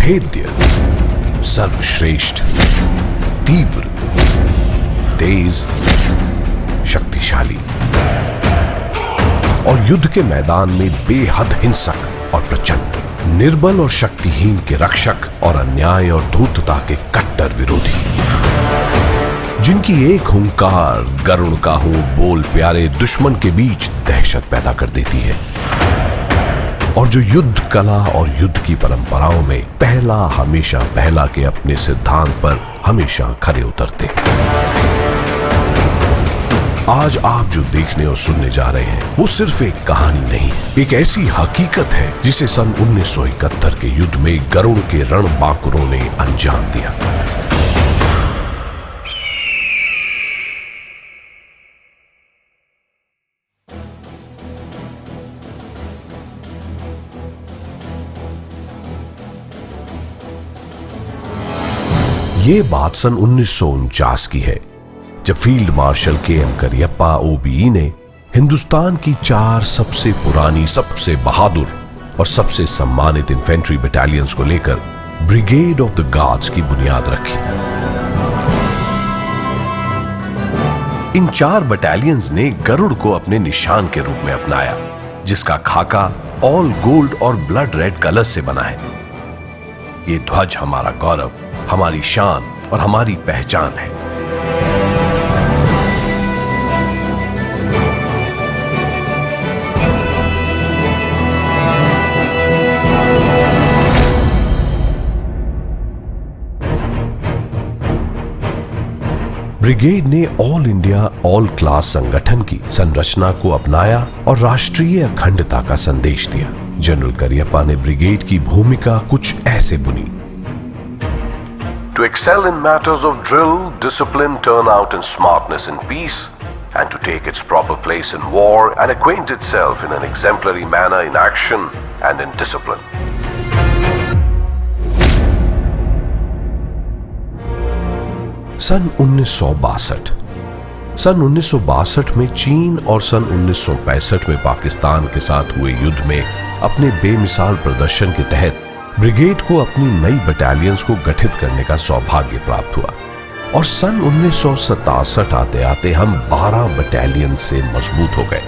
अभेद्य, सर्वश्रेष्ठ, तीव्र, तेज, शक्तिशाली और युद्ध के मैदान में बेहद हिंसक और प्रचंड, निर्बल और शक्तिहीन के रक्षक और अन्याय और धूर्तता के कट्टर विरोधी, जिनकी एक हुंकार गरुड़ का हूं बोल प्यारे दुश्मन के बीच दहशत पैदा कर देती है, और जो युद्ध कला और युद्ध की परंपराओं में पहला हमेशा पहला के अपने सिद्धांत पर हमेशा खरे उतरते। आज आप जो देखने और सुनने जा रहे हैं वो सिर्फ एक कहानी नहीं, एक ऐसी हकीकत है जिसे सन 1971 के युद्ध में गरुड़ के रणबांकुरों ने अंजाम दिया। ये बात सन 1949 की है, जब field marshal KM. Cariappa OBE ने हिंदुस्तान की 4 सबसे पुरानी, सबसे बहादुर और सबसे सम्मानित इन्फेंट्री बटालियंस को लेकर ब्रिगेड ऑफ द गार्ड्स की बुनियाद रखी। इन 4 बटालियंस ने गरुड़ को अपने निशान के रूप में अपनाया, जिसका खाका ऑल गोल्ड और ब्लड रेड कलर्स से बना है। ये ध्वज हमारा गौरव, हमारी शान और हमारी पहचान है। ब्रिगेड ने ऑल इंडिया ऑल क्लास संगठन की संरचना को अपनाया और राष्ट्रीय अखंडता का संदेश दिया। जनरल करियप्पा ने ब्रिगेड की भूमिका कुछ ऐसे बुनी: To excel in matters of drill, discipline, turnout and smartness in peace, and to take its proper place in war and acquaint itself in an exemplary manner in action and in discipline. सन 1962 में चीन और सन 1965 में पाकिस्तान के साथ हुए युद्ध में अपने बेमिसाल प्रदर्शन के तहत ब्रिगेड को अपनी नई बटालियंस को गठित करने का सौभाग्य प्राप्त हुआ, और सन 1967 आते आते हम 12 बटालियन से मजबूत हो गए।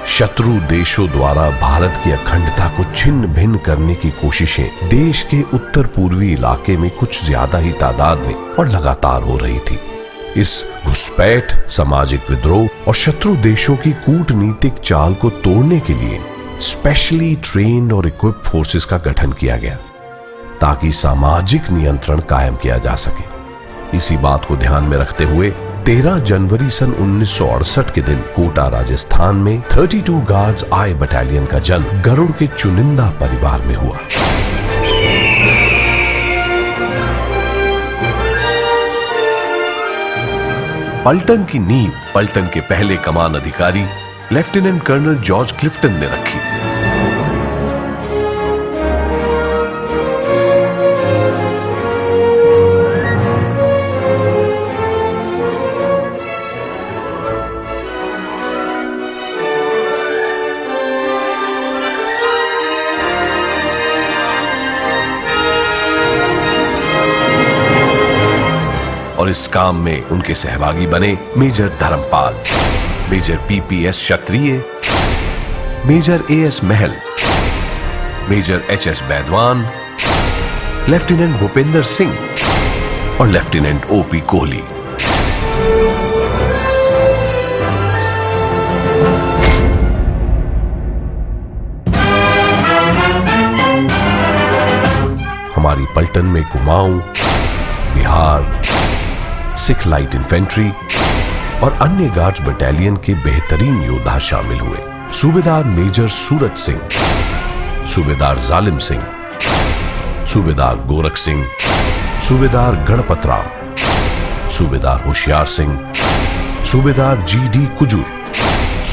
शत्रु देशों द्वारा भारत की अखंडता को छिन्न भिन्न करने की कोशिशें देश के उत्तर पूर्वी इलाके में कुछ ज्यादा ही तादाद में और लगातार हो रही थी। इस घुसपैठ, सामाजिक विद्रोह और शत्रु देशों की कूटनीतिक चाल को तोड़ने के लिए स्पेशली ट्रेन्ड और इक्विप्ड फोर्सेस का गठन किया गया, ताकि सामाजिक नियंत्रण कायम किया जा सके। इसी बात को ध्यान में रखते हुए 13 जनवरी सन 1968 के दिन कोटा, राजस्थान में 32 गार्ड्स आई बटालियन का जन्म गरुड़ के चुनिंदा परिवार में हुआ। पलटन की नींव पलटन के पहले कमान अधिकारी लेफ्टिनेंट कर्नल जॉर्ज क्लिफ्टन ने रखी। और इस काम में उनके सहभागी बने major Dharmpal, major PPS Kshatriya, major AS Mahal, major HS Baidwan, lieutenant Bhupendra Singh और लेफ्टिनेंट ओपी कोहली। हमारी पलटन में कुमाऊं, बिहार, सिख लाइट इन्फेंट्री और अन्य गार्ड्स बटालियन के बेहतरीन योद्धा शामिल हुए। सूबेदार मेजर सूरज सिंह, सूबेदार जालिम सिंह, सूबेदार गोरख सिंह, सूबेदार गणपत राव, सूबेदार होशियार सिंह, सूबेदार जीडी कुजूर,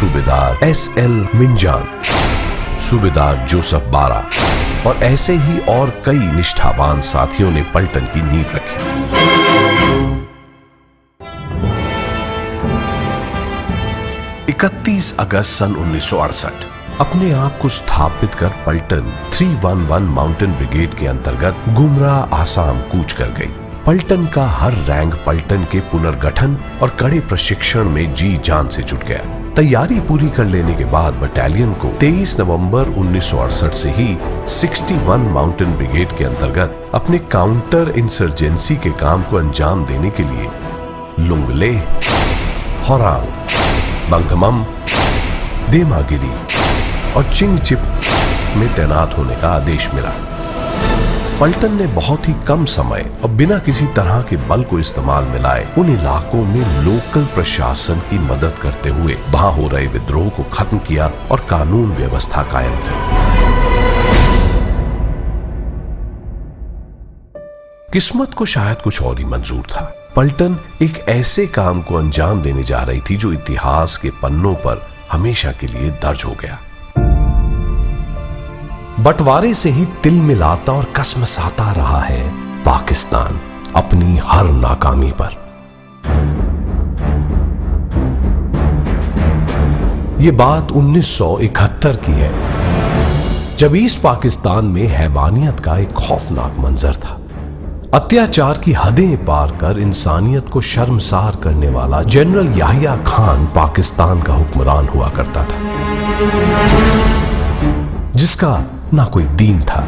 सूबेदार एसएल मिंजान, सूबेदार जोसेफ बारा और ऐसे ही और कई निष्ठावान साथियों ने पलटन की नींव रखी। 31 अगस्त सन 1968 अपने आप को स्थापित कर पलटन 311 माउंटेन ब्रिगेड के अंतर्गत गुमराह आसाम कूच कर गई। पलटन का हर रैंक पलटन के पुनर्गठन और कड़े प्रशिक्षण में जी जान से जुट गया। तैयारी पूरी कर लेने के बाद बटालियन को 23 नवंबर 1968 से ही 61 माउंटेन ब्रिगेड के अंतर्गत अपने काउंटर इंसर्जेंसी के काम को अंजाम देने के लिए लुंगलेह, होरांग, बंगमम, देमागिरी और चिंगचिप में तैनात होने का आदेश मिला। पलटन ने बहुत ही कम समय और बिना किसी तरह के बल को इस्तेमाल में लाए उन इलाकों में लोकल प्रशासन की मदद करते हुए वहां हो रहे विद्रोह को खत्म किया और कानून व्यवस्था कायम की। किस्मत को शायद कुछ और ही मंजूर था। पलटन एक ऐसे काम को अंजाम देने जा रही थी जो इतिहास के पन्नों पर हमेशा के लिए दर्ज हो गया। बंटवारे से ही तिल मिलाता और कसमसाता रहा है पाकिस्तान अपनी हर नाकामी पर। यह बात 1971 की है, जब ईस्ट पाकिस्तान में हैवानियत का एक खौफनाक मंजर था। अत्याचार की हदें पार कर इंसानियत को शर्मसार करने वाला जनरल याहिया खान पाकिस्तान का हुक्मरान हुआ करता था, जिसका ना कोई दीन था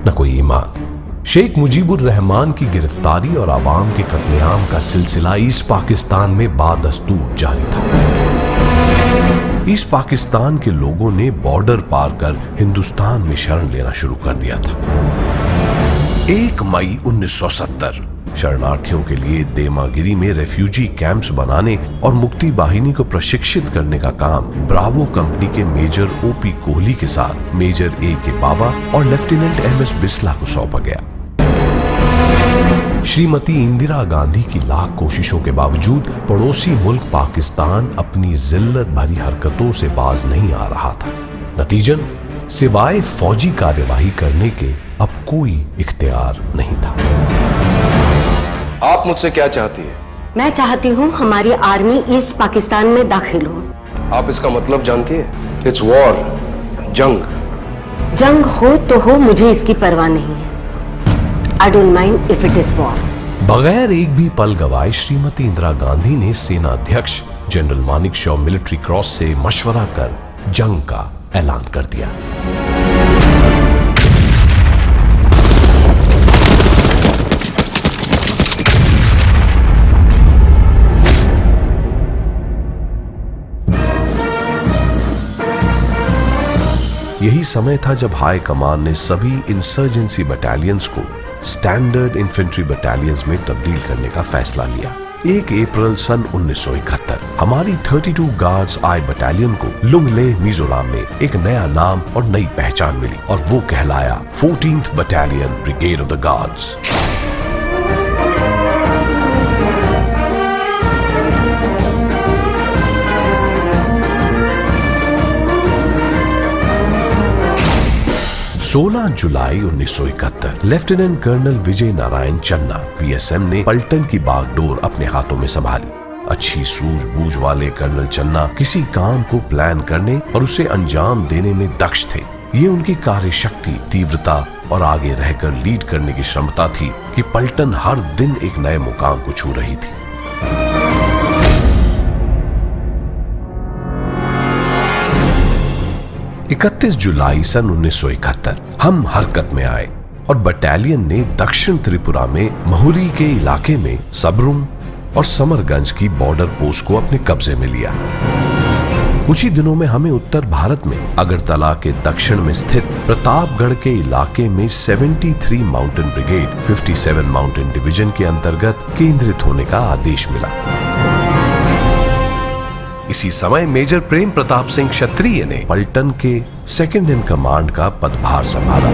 ना कोई ईमान। शेख मुजीबुर रहमान की गिरफ्तारी और आवाम के कत्लेआम का सिलसिला ईस्ट पाकिस्तान में बादस्तूर जारी था। ईस्ट पाकिस्तान के लोगों ने बॉर्डर पार कर हिंदुस्तान में शरण लेना शुरू कर दिया था। 1 मई 1970 शरणार्थियों के लिए देमागिरी में रेफ्यूजी कैंप्स बनाने और मुक्ति बाहिनी को प्रशिक्षित करने का काम ब्रावो कंपनी के मेजर ओपी कोहली के साथ मेजर A.K. बावा और लेफ्टिनेंट MS बिस्ला को सौंपा गया। श्रीमती इंदिरा गांधी की लाख कोशिशों के बावजूद पड़ोसी मुल्क पाकिस्तान अपनी जिल्लत भरी हरकतों से बाज नहीं आ रहा था। नतीजन सिवाय फौजी कार्यवाही करने के अब कोई इख्तियार नहीं था। आप मुझसे क्या चाहती है? मैं चाहती हूँ हमारी आर्मी ईस्ट पाकिस्तान में दाखिल हो। आप इसका मतलब जानती है? इट्स वॉर, जंग। जंग हो तो हो, मुझे इसकी परवाह नहीं है। I don't mind if it is war. बगैर एक भी पल गवाए श्रीमती इंदिरा गांधी ने सेना अध्यक्ष जनरल मानेकशॉ मिलिट्री क्रॉस से मशवरा कर जंग का ऐलान कर दिया। यही समय था जब हाई कमान ने सभी इंसर्जेंसी बटालियंस को स्टैंडर्ड इन्फेंट्री बटालियंस में तब्दील करने का फैसला लिया। 1 अप्रैल सन 1971 हमारी 32 गार्ड्स आई बटालियन को लुंगलेह मिजोरम में एक नया नाम और नई पहचान मिली और वो कहलाया 14th battalion brigade of the guards. सोलह जुलाई 1971 लेफ्टिनेंट कर्नल विजय नारायण चन्ना VSM ने पलटन की बागडोर अपने हाथों में संभाली। अच्छी सूझबूझ वाले कर्नल चन्ना किसी काम को प्लान करने और उसे अंजाम देने में दक्ष थे। ये उनकी कार्यशक्ति, तीव्रता और आगे रहकर लीड करने की क्षमता थी कि पलटन हर दिन एक नए मुकाम को छू रही थी। इकतीस जुलाई सन 1971 हम हरकत में आए और बटालियन ने दक्षिण त्रिपुरा में महुरी के इलाके में सबरुम और समरगंज की बॉर्डर पोस्ट को अपने कब्जे में लिया। कुछ ही दिनों में हमें उत्तर भारत में अगरतला के दक्षिण में स्थित प्रतापगढ़ के इलाके में 73 माउंटेन ब्रिगेड 57 माउंटेन डिवीजन के अंतर्गत केंद्रित होने का आदेश मिला। इसी समय मेजर प्रेम प्रताप सिंह क्षत्रिय ने पलटन के सेकंड इन कमांड का पदभार संभाला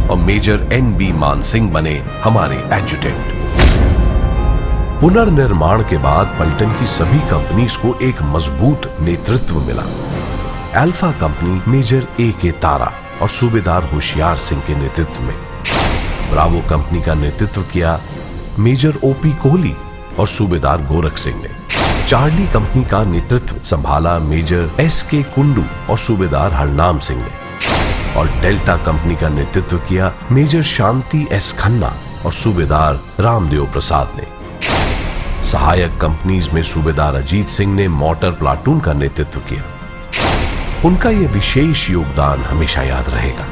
और मेजर NB मान सिंह बने हमारे एडजुटेंट। पुनर्निर्माण के बाद पलटन की सभी कंपनीज को एक मजबूत नेतृत्व मिला। Alpha company major A.K. तारा और सूबेदार होशियार सिंह के नेतृत्व में, ब्रावो कंपनी का नेतृत्व किया मेजर O.P. कोहली और सूबेदार गोरख सिंह ने। चार्ली कंपनी का नेतृत्व संभाला मेजर एस.के. कुंडू और सूबेदार हरनाम सिंह ने, और डेल्टा कंपनी का नेतृत्व किया मेजर शांति एस. खन्ना और सूबेदार रामदेव प्रसाद ने। सहायक कंपनीज में सूबेदार अजीत सिंह ने मोटर प्लाटून का नेतृत्व किया। उनका यह विशेष योगदान हमेशा याद रहेगा।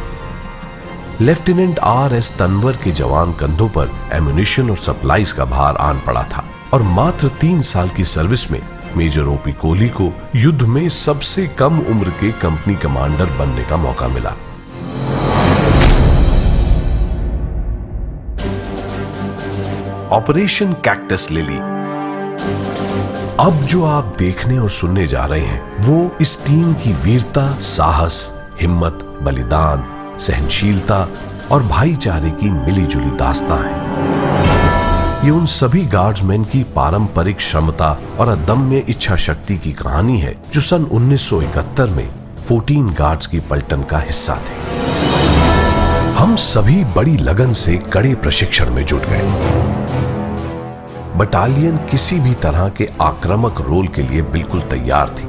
Lieutenant RS. तनवर के जवान कंधों पर एम्युनिशन और सप्लाईज का भार आन पड़ा था, और मात्र 3 साल की सर्विस में मेजर ओ.पी. कोहली को युद्ध में सबसे कम उम्र के कंपनी कमांडर बनने का मौका मिला। Operation cactus lily. अब जो आप देखने और सुनने जा रहे हैं वो इस टीम की वीरता, साहस, हिम्मत, बलिदान, सहनशीलता और भाईचारे की मिलीजुली दास्तां है। ये उन सभी गार्ड्समैन की पारंपरिक क्षमता और अदम्य इच्छा शक्ति की कहानी है जो सन 1971 में 14 गार्ड्स की पलटन का हिस्सा थे। हम सभी बड़ी लगन से कड़े प्रशिक्षण में जुट गए। बटालियन किसी भी तरह के आक्रामक रोल के लिए बिल्कुल तैयार थी।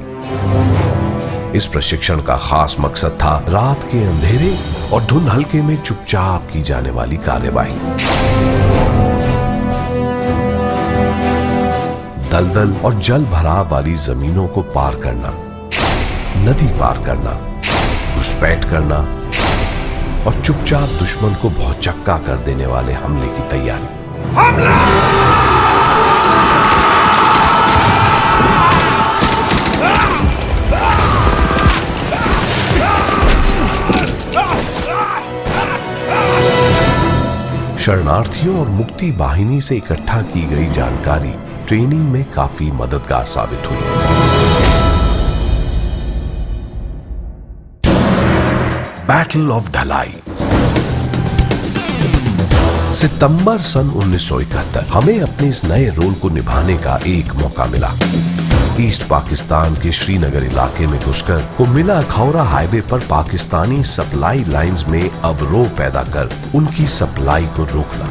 इस प्रशिक्षण का खास मकसद था रात के अंधेरे और धुंध हल्के में चुपचाप की जाने वाली कार्यवाही। दलदल और जल भराव वाली जमीनों को पार करना, नदी पार करना, घुसपैठ करना और चुपचाप दुश्मन को भौचक्का कर देने वाले हमले की तैयारी। शरणार्थियों और मुक्ति वाहिनी से इकट्ठा की गई जानकारी ट्रेनिंग में काफी मददगार साबित हुई। बैटल ऑफ ढलाई। सितंबर सन 1971 हमें अपने इस नए रोल को निभाने का एक मौका मिला। ईस्ट पाकिस्तान के श्रीनगर इलाके में घुसकर कुमिला अखौरा हाईवे पर पाकिस्तानी सप्लाई लाइंस में अवरोह पैदा कर उनकी सप्लाई को रोकना।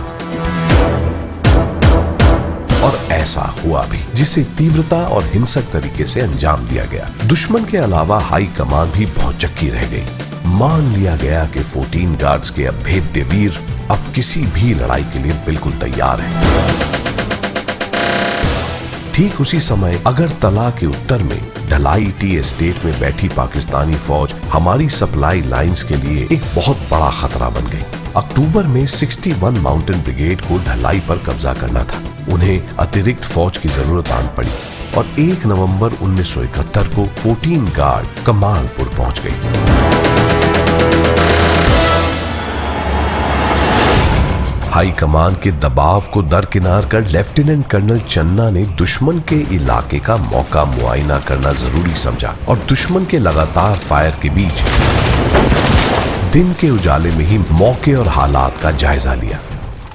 और ऐसा हुआ भी, जिसे तीव्रता और हिंसक तरीके से अंजाम दिया गया। दुश्मन के अलावा हाई कमान भी भौचक्की रह गई। मान लिया गया कि 14 गार्ड्स के अभेद्य वीर अब किसी भी लड़ाई के लिए बिल्कुल तैयार हैं। ठीक उसी समय अगरतला के उत्तर में ढलाई टी एस्टेट में बैठी पाकिस्तानी फौज हमारी सप्लाई लाइंस के लिए एक बहुत बड़ा खतरा बन गई। अक्टूबर में 61 माउंटेन ब्रिगेड को ढलाई पर कब्जा करना था। उन्हें अतिरिक्त फौज की जरूरत आन पड़ी और 1 नवंबर 1971 को 14 गार्ड कमालपुर पहुंच गई। हाई कमान के दबाव को दरकिनार कर लेफ्टिनेंट कर्नल चन्ना ने दुश्मन के इलाके का मौका मुआयना करना जरूरी समझा और दुश्मन के लगातार फायर के बीच दिन के उजाले में ही मौके और हालात का जायजा लिया।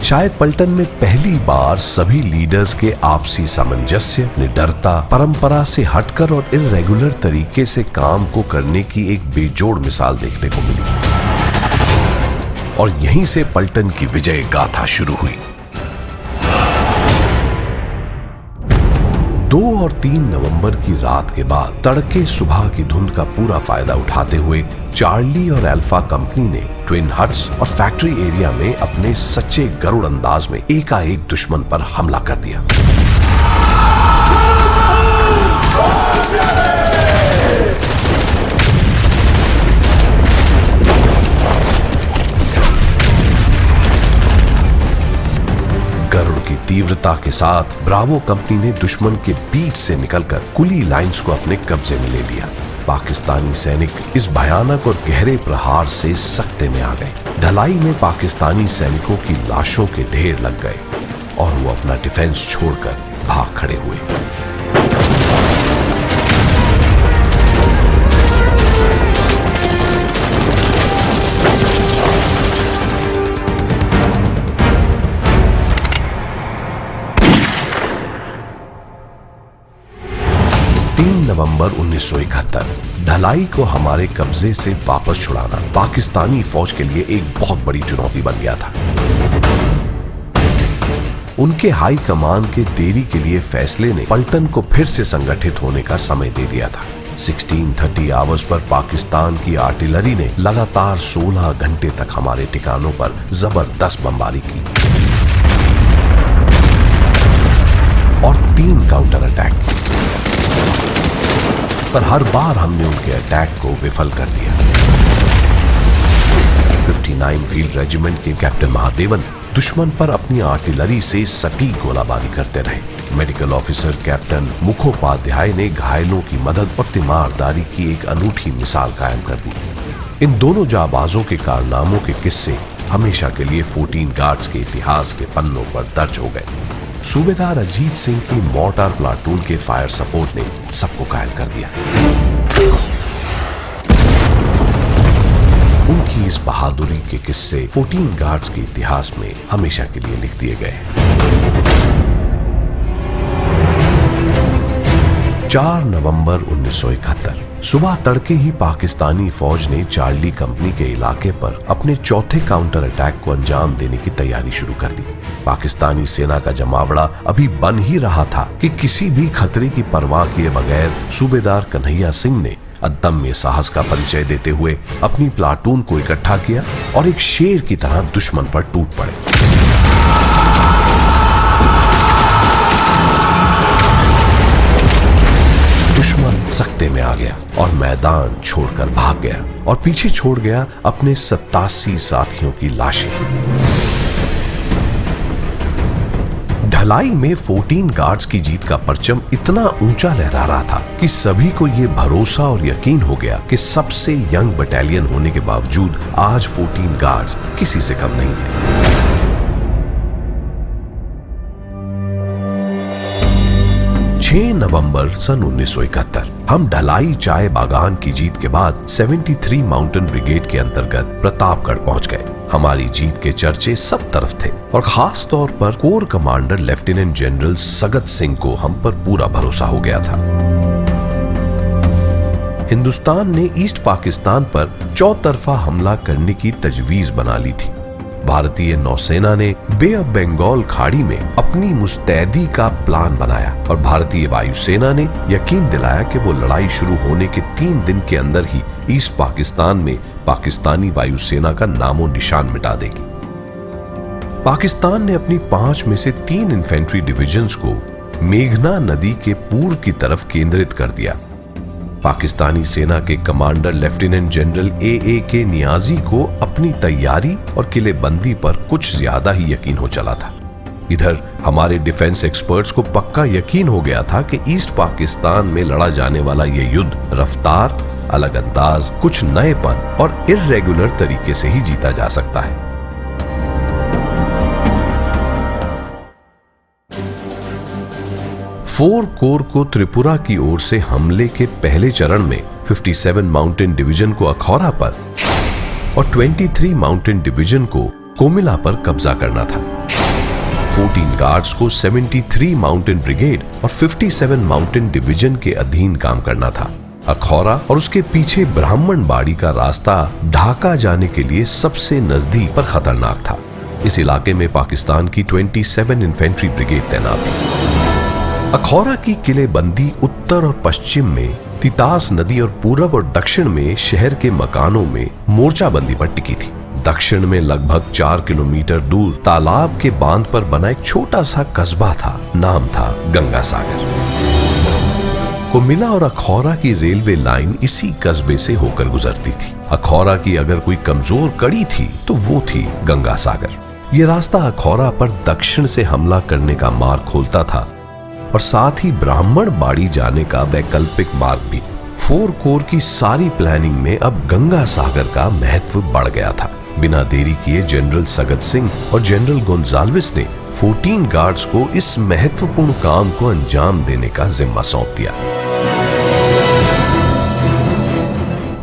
शायद पलटन में पहली बार सभी लीडर्स के आपसी सामंजस्य, निडरता, परंपरा से हटकर और इर्रेगुलर तरीके से काम को करने की एक बेजोड़ मिसाल देखने को मिली। और यहीं से पलटन की विजय गाथा शुरू हुई। 2 और 3 नवंबर की रात के बाद तड़के सुबह की धुंध का पूरा फायदा उठाते हुए चार्ली और अल्फा कंपनी ने ट्विन हट्स और फैक्ट्री एरिया में अपने सच्चे गरुड़ अंदाज में एकाएक दुश्मन पर हमला कर दिया। गरुड़ की तीव्रता के साथ ब्रावो कंपनी ने दुश्मन के बीच से निकलकर कुली लाइंस को अपने कब्जे में ले लिया। पाकिस्तानी सैनिक इस भयानक और गहरे प्रहार से सकते में आ गए। ढलाई में पाकिस्तानी सैनिकों की लाशों के ढेर लग गए और वो अपना डिफेंस छोड़कर भाग खड़े हुए। 3 नवंबर 1971 ढलाई को हमारे कब्जे से वापस छुड़ाना पाकिस्तानी फौज के लिए एक बहुत बड़ी चुनौती बन गया था। उनके हाई कमान के देरी के लिए फैसले ने पलटन को फिर से संगठित होने का समय दे दिया था। 1630 आवर्स पर पाकिस्तान की आर्टिलरी ने लगातार 16 घंटे तक हमारे ठिकानों पर जबरदस्त बमबारी की और 3 काउंटर अटैक किए, पर हर बार हमने उनके अटैक को विफल कर दिया। 59 फील्ड रेजिमेंट के कैप्टन महादेवन दुश्मन पर अपनी आर्टिलरी से सटीक गोलाबारी करते रहे। मेडिकल ऑफिसर कैप्टन मुखोपाध्याय ने घायलों की मदद और तीमारदारी की एक अनूठी मिसाल कायम कर दी। इन दोनों जाबाजों के कारनामों के किस्से हमेशा के लिए 14 गार्ड्स के इतिहास के पन्नों पर दर्ज हो गए। सूबेदार अजीत सिंह की मोर्टार प्लाटून के फायर सपोर्ट ने सबको घायल कर दिया। उनकी इस बहादुरी के किस्से 14 गार्ड्स के इतिहास में हमेशा के लिए लिख दिए गए। 4 नवंबर 1971 सुबह तड़के ही पाकिस्तानी फौज ने चार्ली कंपनी के इलाके पर अपने चौथे काउंटर अटैक को अंजाम देने की तैयारी शुरू कर दी। पाकिस्तानी सेना का जमावड़ा अभी बन ही रहा था कि किसी भी खतरे की परवाह किए बगैर सूबेदार कन्हैया सिंह ने अदम्य साहस का परिचय देते हुए अपनी प्लाटून को इकट्ठा किया और एक शेर की तरह दुश्मन पर टूट पड़े। दुश्मन सख्ते में आ गया और मैदान छोड़कर भाग गया और पीछे छोड़ गया अपने 87 साथियों की लाशें। ढलाई में 14 गार्ड्स की जीत का परचम इतना ऊंचा लहरा रहा था कि सभी को यह भरोसा और यकीन हो गया कि सबसे यंग बटालियन होने के बावजूद आज 14 गार्ड्स किसी से कम नहीं है। नवंबर सन 1971 हम ढलाई चाय बागान की जीत के बाद 73 माउंटेन ब्रिगेड के अंतर्गत प्रतापगढ़ पहुंच गए। हमारी जीत के चर्चे सब तरफ थे और खास तौर पर core commander lieutenant general Sagat Singh को हम पर पूरा भरोसा हो गया था। हिंदुस्तान ने ईस्ट पाकिस्तान पर चौतरफा हमला करने की तजवीज बना ली थी। भारतीय नौसेना ने बे ऑफ बंगाल खाड़ी में अपनी मुस्तैदी का प्लान बनाया और भारतीय वायुसेना ने यकीन दिलाया कि वो लड़ाई शुरू होने के 3 दिन के अंदर ही ईस्ट पाकिस्तान में पाकिस्तानी वायुसेना का नामो निशान मिटा देगी। पाकिस्तान ने अपनी 5 में से 3 इन्फेंट्री डिविजन्स को मेघना नदी के पूर्व की तरफ केंद्रित कर दिया। पाकिस्तानी सेना के commander lieutenant general A K. Niazi को अपनी तैयारी और किलेबंदी पर कुछ ज्यादा ही यकीन हो चला था। इधर हमारे डिफेंस एक्सपर्ट्स को पक्का यकीन हो गया था कि ईस्ट पाकिस्तान में लड़ा जाने वाला यह युद्ध रफ्तार, अलग अंदाज, कुछ नएपन और इर्रेगुलर तरीके से ही जीता जा सकता है। फोर कोर को त्रिपुरा की ओर से हमले के पहले चरण में 57 माउंटेन डिवीजन को अखौरा पर और 23 माउंटेन डिवीजन को कोमिला पर कब्जा करना था। 14 गार्ड्स को 73 माउंटेन ब्रिगेड और 57 माउंटेन डिवीजन के अधीन काम करना था। अखौरा और उसके पीछे ब्राह्मण बाड़ी का रास्ता ढाका जाने के लिए सबसे नजदीक पर खतरनाक था। इस इलाके में पाकिस्तान की 27 इन्फेंट्री ब्रिगेड तैनात थी। अखौरा की किलेबंदी उत्तर और पश्चिम में तितास नदी और पूरब और दक्षिण में शहर के मकानों में मोर्चाबंदी पर टिकी थी। दक्षिण में लगभग 4 किलोमीटर दूर तालाब के बांध पर बना एक छोटा सा कस्बा था, नाम था गंगा सागर। कोमिला और अखौरा की रेलवे लाइन इसी कस्बे से होकर गुजरती थी। अखौरा की अगर कोई कमजोर कड़ी थी तो वो थी गंगा सागर। ये रास्ता अखौरा पर दक्षिण से हमला करने का मार्ग खोलता था और साथ ही ब्राह्मण बाड़ी जाने का वैकल्पिक मार्ग भी। फोर कोर की सारी प्लानिंग में अब गंगा सागर का महत्व बढ़ गया था। बिना देरी किए जनरल सगत सिंह और जनरल गोंजाल्विस ने 14 गार्ड्स को इस महत्वपूर्ण काम को अंजाम देने का जिम्मा सौंप दिया।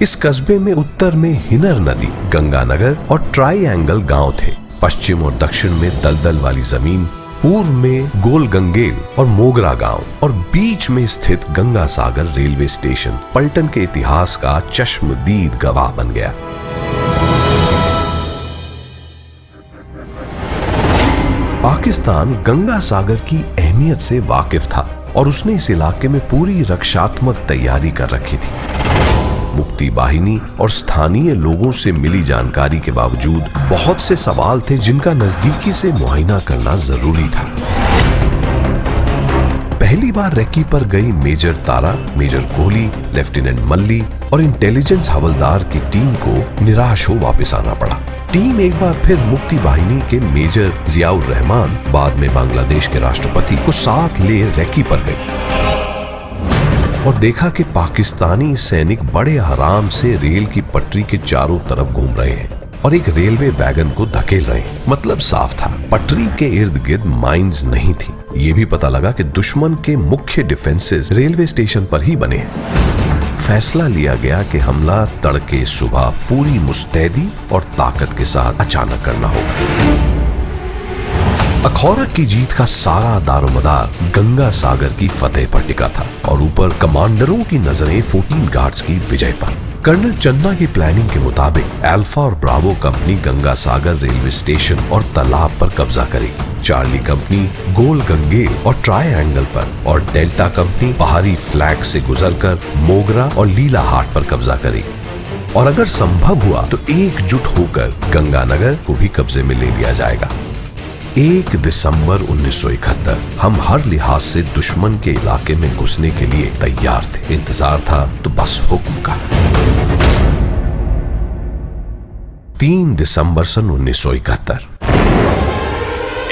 इस कस्बे में उत्तर में हिनर नदी, गंगानगर और ट्राइएंगल गांव थे। पश्चिम और दक्षिण में दलदल वाली जमीन, पूर्व में गोल गंगेल और मोगरा गांव और बीच में स्थित गंगा सागर रेलवे स्टेशन पलटन के इतिहास का चश्मदीद गवाह बन गया। पाकिस्तान गंगा सागर की अहमियत से वाकिफ था और उसने इस इलाके में पूरी रक्षात्मक तैयारी कर रखी थी। मुक्ति बाहिनी और स्थानीय लोगों से मिली जानकारी के बावजूद बहुत से सवाल थे जिनका नजदीकी से मुआयना करना जरूरी था। पहली बार रेकी पर गई मेजर तारा, मेजर कोहली, लेफ्टिनेंट मल्ली और इंटेलिजेंस हवलदार की टीम को निराश हो वापस आना पड़ा। टीम एक बार फिर मुक्ति बाहिनी के मेजर जियाउर रहमान, बाद में बांग्लादेश के राष्ट्रपति, को साथ ले रेकी पर गई और देखा कि पाकिस्तानी सैनिक बड़े आराम से रेल की पटरी के चारों तरफ घूम रहे हैं और एक रेलवे वैगन को धकेल रहे हैं। मतलब साफ था, पटरी के इर्द गिर्द माइंस नहीं थी। ये भी पता लगा कि दुश्मन के मुख्य डिफेंसेस रेलवे स्टेशन पर ही बने हैं। फैसला लिया गया कि हमला तड़के सुबह पूरी मुस्तैदी और ताकत के साथ अचानक करना होगा। अखौरा की जीत का सारा दारोमदार गंगा सागर की फतेह पर टिका था और ऊपर कमांडरों की नजरें 14 गार्ड्स की विजय पर। कर्नल चन्ना की प्लानिंग के मुताबिक अल्फा और Bravo company Ganga Sagar railway station और तालाब पर कब्जा करेगी, चार्ली कंपनी गोल गंगेल और ट्रायंगल पर, और डेल्टा कंपनी बाहरी फ्लैग से गुजरकर मोगरा और लीला हाट पर कब्जा करेगी और अगर संभव हुआ तो एकजुट होकर गंगानगर को भी कब्जे में ले लिया जाएगा। 1 दिसंबर 1971 हम हर लिहाज से दुश्मन के इलाके में घुसने के लिए तैयार थे। इंतजार था तो बस हुक्म का। 3 दिसंबर सन 1971।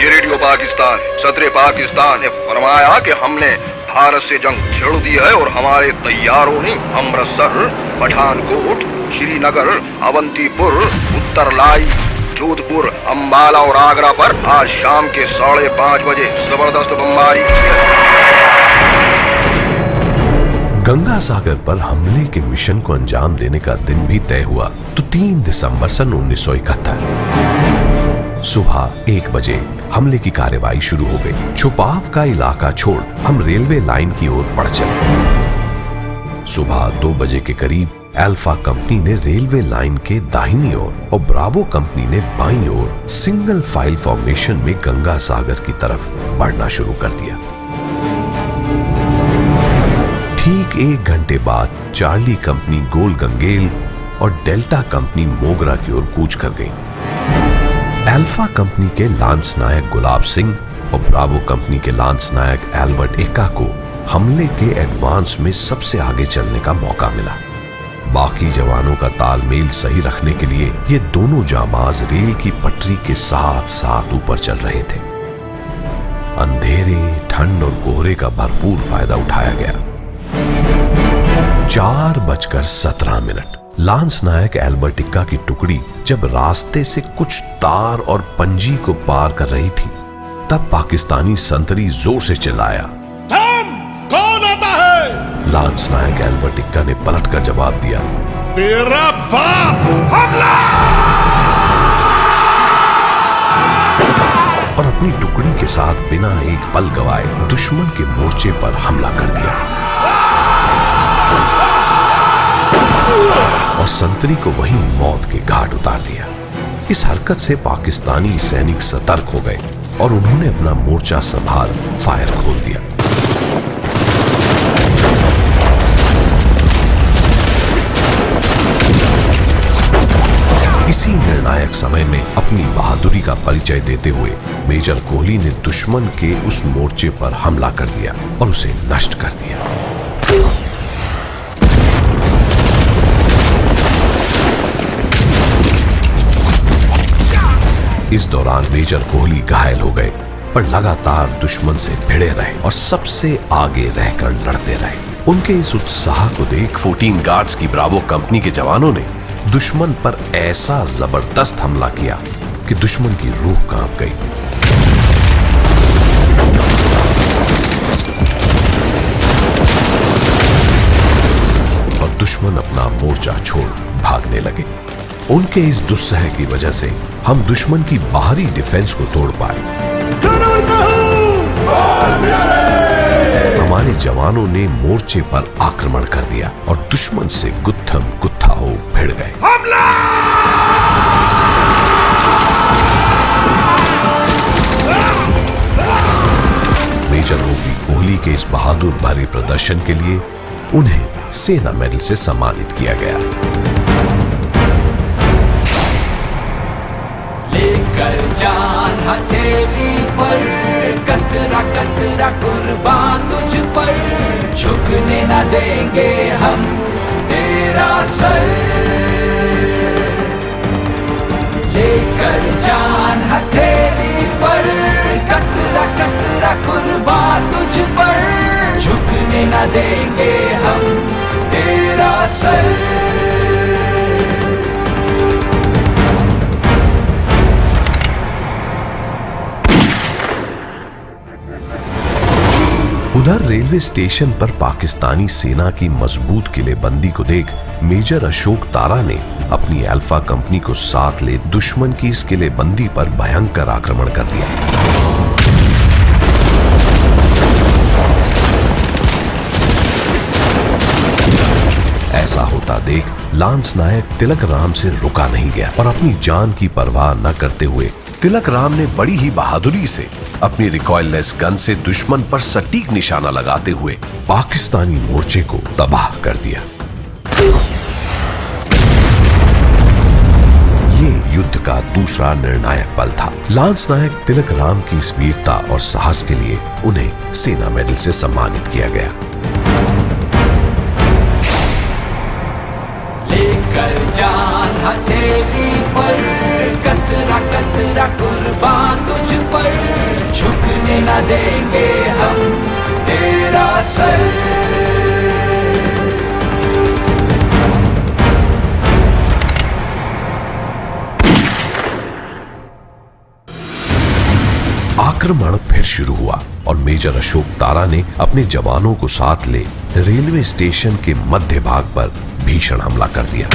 ये रेडियो पाकिस्तान है। सदर पाकिस्तान ने फरमाया कि हमने भारत से जंग छेड़ दी है और हमारे तैयारों ने अमृतसर, पठानकोट, श्रीनगर, अवंतीपुर, उत्तरलाई, जोधपुर, अंबाला और आगरा पर आज शाम के 5:30 बजे जबरदस्त बमबारी की है। गंगा सागर पर हमले के मिशन को अंजाम देने का दिन भी तय हुआ तो 3 दिसंबर सन 1971 सुबह 1 बजे हमले की कार्रवाई शुरू हो गई। छुपाव का इलाका छोड़ हम रेलवे लाइन की ओर बढ़ चले। सुबह 2 बजे के करीब अल्फा कंपनी ने रेलवे लाइन के दाहिनी ओर और ब्रावो कंपनी ने बाईं ओर सिंगल फाइल फॉर्मेशन में गंगा सागर की तरफ बढ़ना शुरू कर दिया। ठीक 1 घंटे बाद चार्ली कंपनी गोल गंगेल और डेल्टा कंपनी मोगरा की ओर कूच कर गई। अल्फा कंपनी के लांस नायक गुलाब सिंह और ब्रावो कंपनी के लांस नायक एल्बर्ट एक्का को हमले के एडवांस में सबसे आगे चलने का मौका मिला। बाकी जवानों का तालमेल सही रखने के लिए ये दोनों जामाज रेल की पटरी के साथ साथ ऊपर चल रहे थे। अंधेरे, ठंड और कोहरे का भरपूर फायदा उठाया गया। 4:17 लांस नायक एल्बर्ट एक्का की टुकड़ी जब रास्ते से कुछ तार और पंजी को पार कर रही थी तब पाकिस्तानी संतरी जोर से चिल्लाया, कौन आता है? लांस नायक एल्बर्ट एक्का ने पलटकर जवाब दिया, तेरा बाप! हमला! और अपनी टुकड़ी के साथ बिना एक पल गवाए दुश्मन के मोर्चे पर हमला कर दिया और संतरी को वहीं मौत के घाट उतार दिया। इस हरकत से पाकिस्तानी सैनिक सतर्क हो गए और उन्होंने अपना मोर्चा संभाल फायर खोल दिया। इसी निर्णायक समय में अपनी बहादुरी का परिचय देते हुए मेजर कोहली ने दुश्मन के उस मोर्चे पर हमला कर दिया और उसे नष्ट कर दिया। इस दौरान मेजर कोहली घायल हो गए पर लगातार दुश्मन से भिड़े रहे और सबसे आगे रहकर लड़ते रहे। उनके इस उत्साह को देख 14 गार्ड्स की ब्रावो कंपनी के जवानों ने दुश्मन पर ऐसा जबरदस्त हमला किया कि दुश्मन की रूह कांप गई। और दुश्मन अपना मोर्चा छोड़ भागने लगे। उनके इस दुस्सह की वजह से हम दुश्मन की बाहरी डिफेंस को तोड़ पाए। हमारे जवानों ने मोर्चे पर आक्रमण कर दिया और दुश्मन से गुत्थम गुत्था हो भिड़ गए। के इस बहादुर भरे प्रदर्शन के लिए उन्हें सेना मेडल से सम्मानित किया गया। लेकर जान हथेली पर, कतरा कतरा कुर्बान तुझ पर, झुकने न देंगे हम तेरा सर। लेकर जान हथेली पर, कतरा कतरा कुर्बान तुझ पर, झुकने न देंगे हम तेरा सर। उधर रेलवे स्टेशन पर पाकिस्तानी सेना की मजबूत किलेबंदी को देख मेजर अशोक तारा ने अपनी अल्फा कंपनी को साथ ले दुश्मन की इस किलेबंदी पर भयंकर आक्रमण कर दिया। ऐसा होता देख लांस नायक तिलक राम से रुका नहीं गया और अपनी जान की परवाह न करते हुए तिलक राम ने बड़ी ही बहादुरी से अपनी रिकॉइललेस गन से दुश्मन पर सटीक निशाना लगाते हुए पाकिस्तानी मोर्चे को तबाह कर दिया। ये युद्ध का दूसरा निर्णायक पल था। लांस नायक तिलक राम की इस वीरता और साहस के लिए उन्हें सेना मेडल से सम्मानित किया गया। लेकर जान हथेली पर, कतरा कतरा कुर्बान तुझ पर, झुकने न देंगे हम तेरा सर। आक्रमण फिर शुरू हुआ और मेजर अशोक तारा ने अपने जवानों को साथ ले रेलवे स्टेशन के मध्य भाग पर भीषण हमला कर दिया।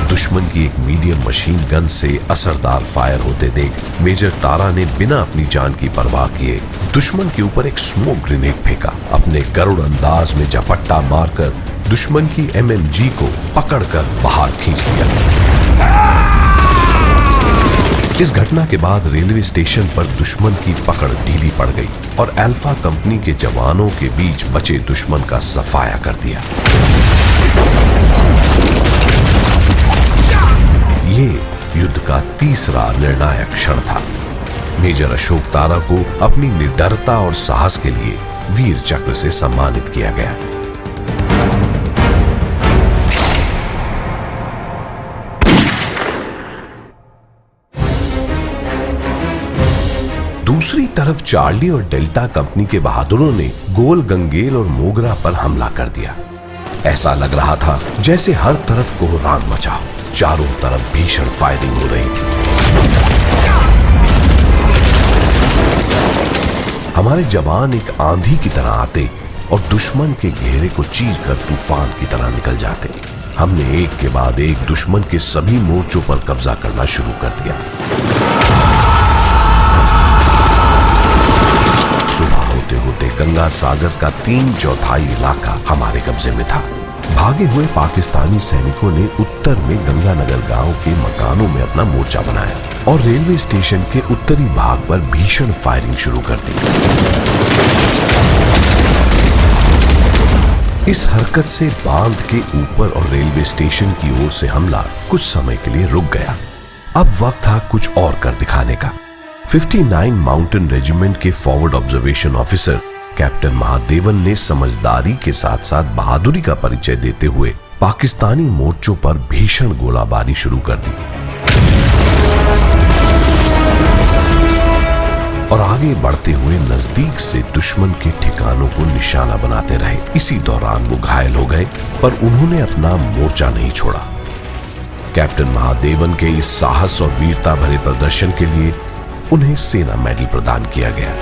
दुश्मन की एक मीडियम मशीन गन से असरदार फायर होते देख मेजर तारा ने बिना अपनी जान की परवाह किए दुश्मन के ऊपर एक स्मोक ग्रेनेड फेंका। अपने गरुड़ अंदाज में झपट्टा मारकर दुश्मन की MMG को पकड़कर बाहर खींच लिया। इस घटना के बाद रेलवे स्टेशन पर दुश्मन की पकड़ ढीली पड़ गई और अल्फा कंपनी के जवानों के बीच बचे दुश्मन का सफाया कर दिया। ये युद्ध का तीसरा निर्णायक क्षण था। मेजर अशोक तारा को अपनी निडरता और साहस के लिए वीर चक्र से सम्मानित किया गया। दूसरी तरफ चार्ली और डेल्टा कंपनी के बहादुरों ने गोल गंगेल और मोगरा पर हमला कर दिया। ऐसा लग रहा था जैसे हर तरफ कोहराम मचा हो। चारों तरफ भीषण फायरिंग हो रही थी। हमारे जवान एक आंधी की तरह आते और दुश्मन के घेरे को चीरकर तूफान की तरह निकल जाते। हमने एक के बाद एक दुश्मन के सभी मोर्चों पर कब्जा करना शुरू कर दिया। सुबह होते होते गंगा सागर का 3/4 इलाका हमारे कब्जे में था। भागे हुए पाकिस्तानी सैनिकों ने उत्तर में गंगानगर गांव के मकानों में अपना मोर्चा बनाया और रेलवे स्टेशन के उत्तरी भाग पर भीषण फायरिंग शुरू कर दी। इस हरकत से बांध के ऊपर और रेलवे स्टेशन की ओर से हमला कुछ समय के लिए रुक गया। अब वक्त था कुछ और कर दिखाने का। 59 माउंटेन रेजिमेंट के forward observation officer captain Mahadevan ने समझदारी के साथ साथ बहादुरी का परिचय देते हुए पाकिस्तानी मोर्चों पर भीषण गोलाबारी शुरू कर दी और आगे बढ़ते हुए नजदीक से दुश्मन के ठिकानों को निशाना बनाते रहे। इसी दौरान वो घायल हो गए पर उन्होंने अपना मोर्चा नहीं छोड़ा। कैप्टन महादेवन के इस साहस और वीरता भरे प्रदर्शन के लिए उन्हें सेना मेडल प्रदान किया गया।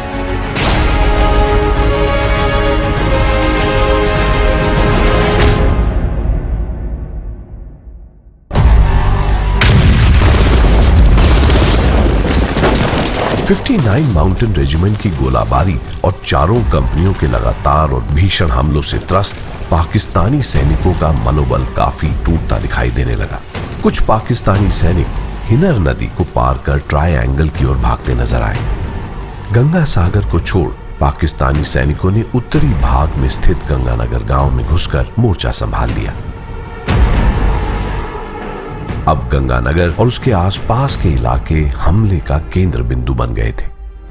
"59 माउंटेन रेजिमेंट की गोलाबारी और चारों कंपनियों के लगातार और भीषण हमलों से त्रस्त पाकिस्तानी सैनिकों का मनोबल काफी टूटता दिखाई देने लगा। कुछ पाकिस्तानी सैनिक हिनर नदी को पार कर ट्रायंगल की ओर भागते नजर आए। गंगा सागर को छोड़ पाकिस्तानी सैनिकों ने उत्तरी भाग में स्थित गंगानगर गांव में घुसकर मोर्चा संभाल लिया। अब गंगानगर और उसके आसपास के इलाके हमले का केंद्र बिंदु बन गए थे।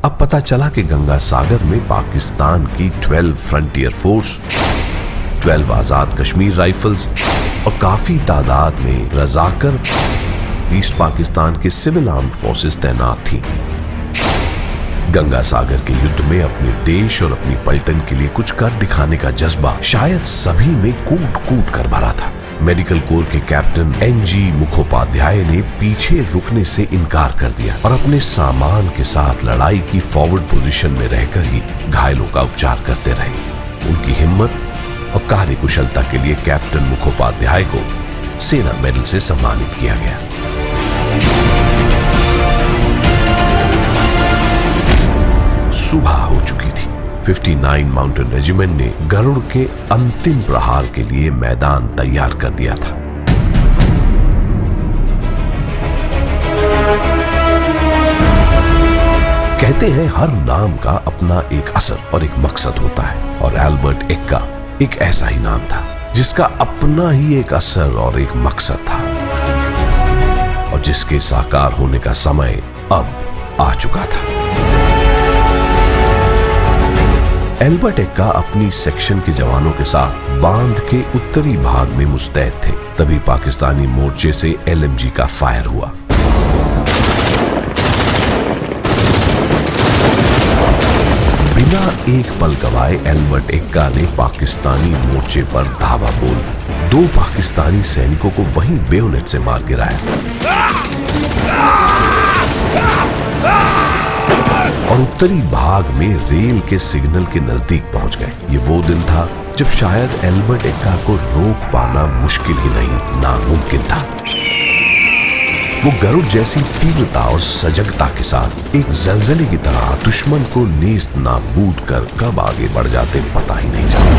अब पता चला कि गंगा सागर में पाकिस्तान की 12 फ्रंटियर फोर्स, 12 आजाद कश्मीर राइफल्स और काफी तादाद में रजाकर ईस्ट पाकिस्तान के सिविल आर्म्ड फोर्सेस तैनात थी। गंगा सागर के युद्ध में अपने देश और अपनी पलटन के लिए कुछ कर दिखाने का जज्बा शायद सभी में कूट कूट कर भरा था। मेडिकल कोर के कैप्टन NG मुखोपाध्याय ने पीछे रुकने से इनकार कर दिया और अपने सामान के साथ लड़ाई की फॉरवर्ड पोजीशन में रहकर ही घायलों का उपचार करते रहे। उनकी हिम्मत और कार्यकुशलता के लिए कैप्टन मुखोपाध्याय को सेना मेडल से सम्मानित किया गया। सुबह हो चुकी थी। 59 माउंटेन रेजिमेंट ने गरुड़ के अंतिम प्रहार के लिए मैदान तैयार कर दिया था। कहते हैं हर नाम का अपना एक असर और एक मकसद होता है, और एल्बर्ट एक्का एक ऐसा ही नाम था जिसका अपना ही एक असर और एक मकसद था, और जिसके साकार होने का समय अब आ चुका था। एल्बर्ट एक्का अपनी सेक्शन के जवानों के साथ बांध के उत्तरी भाग में मुस्तैद थे। तभी पाकिस्तानी मोर्चे से LMG का फायर हुआ। बिना एक पल गवाए एल्बर्ट एक्का ने पाकिस्तानी मोर्चे पर धावा बोल 2 पाकिस्तानी सैनिकों को वहीं बेयोनेट से मार गिराया और उत्तरी भाग में रेल के सिग्नल के नजदीक पहुंच गए। ये वो दिन था जब शायद एल्बर्ट एक्का को रोक पाना मुश्किल ही नहीं, नामुमकिन था। वो गरुड़ जैसी तीव्रता और सजगता के साथ एक जलजले की तरह दुश्मन को नेस्त नाबूद कर कब आगे बढ़ जाते पता ही नहीं चलता।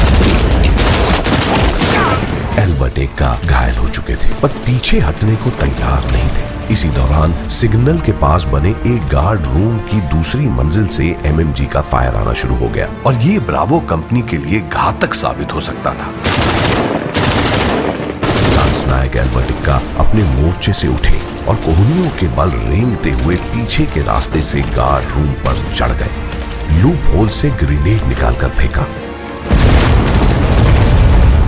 एल्बर्ट एक्का घायल हो चुके थे पर पीछे हटने को तैयार नहीं थे। इसी दौरान सिग्नल के पास बने एक गार्ड रूम की दूसरी मंजिल से MMG का फायर आना शुरू हो गया और ये ब्रावो कंपनी के लिए घातक साबित हो सकता था। लांस नायक एल्बर्ट एक्का अपने मोर्चे से उठे और कोहनियों के बल रेंगते हुए पीछे के रास्ते से गार्ड रूम पर चढ़ गए। लूप होल से ग्रेनेड निकालकर फेंका।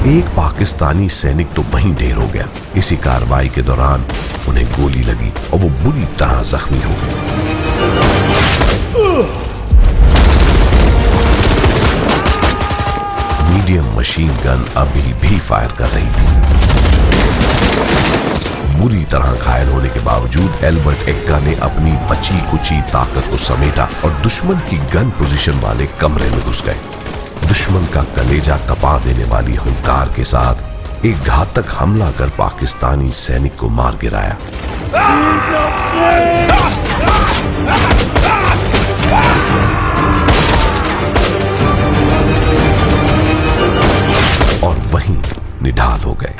एक पाकिस्तानी सैनिक तो वहीं ढेर हो गया। इसी कार्रवाई के दौरान उन्हें गोली लगी और वो बुरी तरह जख्मी हो गए। मीडियम मशीन गन अभी भी फायर कर रही थी। बुरी तरह घायल होने के बावजूद एल्बर्ट एक्का ने अपनी बची कुची ताकत को समेटा और दुश्मन की गन पोजीशन वाले कमरे में घुस गए। दुश्मन का कलेजा कपा देने वाली हुंकार के साथ एक घातक हमला कर पाकिस्तानी सैनिक को मार गिराया। और वहीं निढाल हो गए।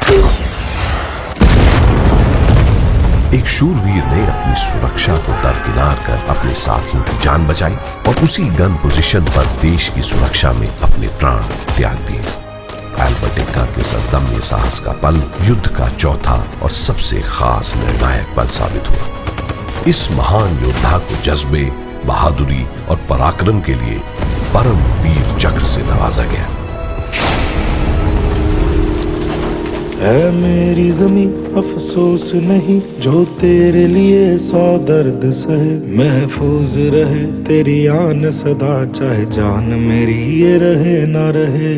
एक शूरवीर ने अपनी सुरक्षा को दरकिनार कर अपने साथियों की जान बचाई और उसी गन पोजीशन पर देश की सुरक्षा में अपने प्राण त्याग दिए। एल्बर्ट एक्का के सदम्य साहस का पल युद्ध का चौथा और सबसे खास निर्णायक पल साबित हुआ। इस महान योद्धा को जज्बे, बहादुरी और पराक्रम के लिए परम वीर चक्र से नवाजा गया। है मेरी जमी अफसोस नहीं जो तेरे लिए 100 दर्द सहे, महफूज रहे तेरी आन सदा चाहे जान मेरी ये रहे ना रहे।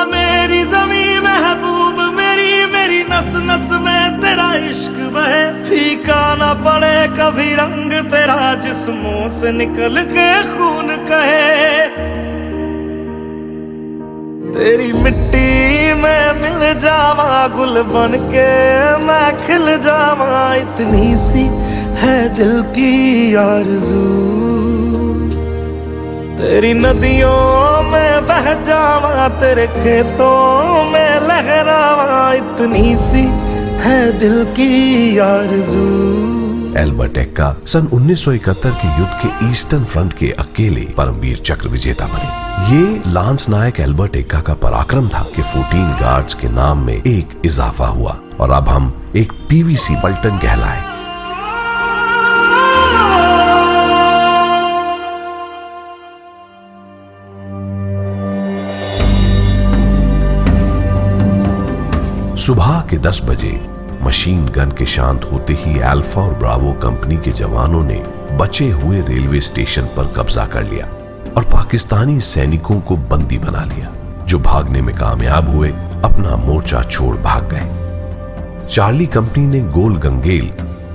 मेरी जमी महबूब मेरी नस नस में तेरा इश्क बहे, फीका ना पड़े कभी रंग तेरा जिस्मों से निकल के खून कहे। तेरी मिट्टी में मिल जावा गुल बन के मैं खिल जावा, इतनी सी है दिल की आरज़ू। तेरी नदियों में बह जावा तेरे खेतों में लहरावा, इतनी सी है दिल की आरज़ू। एल्बर्ट एक्का सन 1971 के युद्ध के ईस्टर्न फ्रंट के अकेले परमवीर चक्र विजेता बने। ये लांस नायक एल्बर्ट एक्का का पराक्रम था कि 14 गार्ड्स के नाम में एक इजाफा हुआ और अब हम एक पीवीसी पल्टन कहलाए। सुबह के 10 बजे मशीन गन के शांत होते ही अल्फा और ब्रावो कंपनी के जवानों ने बचे हुए रेलवे स्टेशन पर कब्जा कर लिया और पाकिस्तानी सैनिकों को बंदी बना लिया, जो भागने में कामयाब हुए अपना मोर्चा छोड़ भाग गए। चार्ली कंपनी ने गोल गंगेल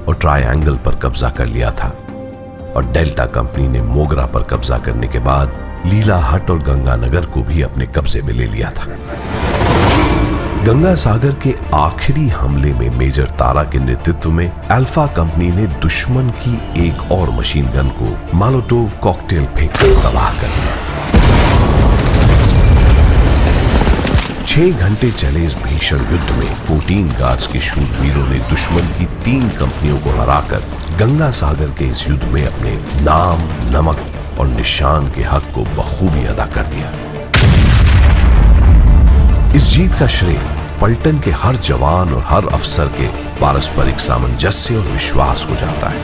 और ट्रायंगल पर कब्जा कर लिया था और डेल्टा कंपनी ने मोगरा पर कब्जा करने के बाद लीलाहट और गंगानगर को भी अपने कब्जे में ले लिया था। गंगा सागर के आखिरी हमले में मेजर तारा के नेतृत्व में अल्फा कंपनी ने दुश्मन की एक और मशीन गन को मोलोटोव कॉकटेल फेंककर तबाह कर दिया। 6 घंटे चले इस भीषण युद्ध में 14 गार्ड्स के शूरवीरों ने दुश्मन की 3 कंपनियों को हराकर गंगा सागर के इस युद्ध में अपने नाम, नमक और निशान के हक को बखूबी अदा कर दिया। इस जीत का श्रेय पलटन के हर जवान और हर अफसर के पारस्परिक सामंजस्य और विश्वास को जाता है।